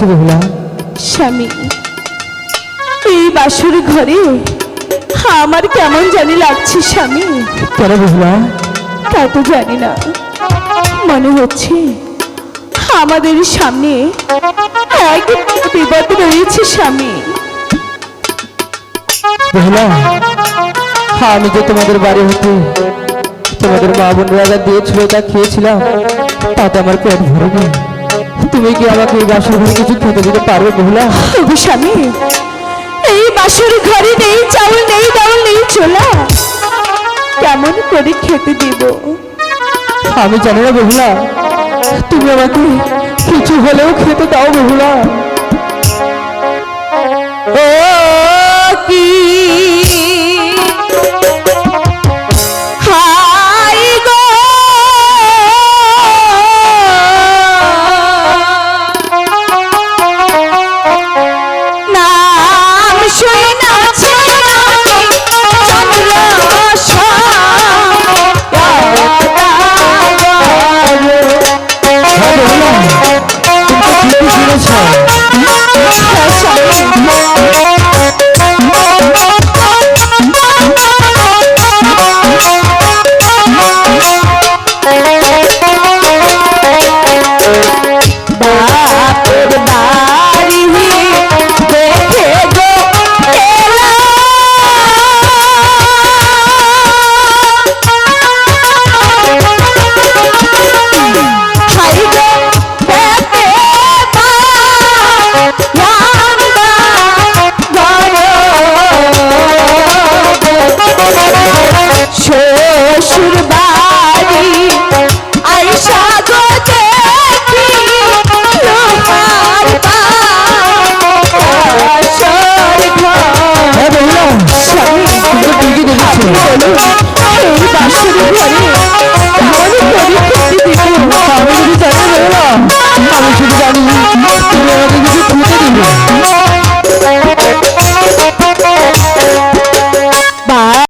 লাগছে বহুলা? স্বামী, এই বাসর ঘরে আমার কেমন জানি লাগছে স্বামী। কেন বহুলা? তা তো জানি না, মনে হচ্ছে আমাদের সামনে এক বিপদ রয়েছে স্বামী। বহুলা, আমি যে তোমাদের বাড়ি হতে তোমাদের মা বোনরা যা দিয়েছিল তা খেয়েছিলাম, তাতে আমার পেট ভরেনি। তুমি কি আমাকে এই বাসর ঘরে কিছু খেতে দিতে পারবে বহুলা? ওগো স্বামী, এই বাসর ঘরে নেই চাউল, নেই ডাউল, নেই ছোলা, কেমন করে খেতে দেব? আমি জানি না বহুলা, তুমি আমাকে কিছু হলেও খেতে দাও বহুলা। ও কি হাই গো, নাম শুনে নাচে হ্যাঁ বহুলা, তুমি তো ঠিকই শুনেছ।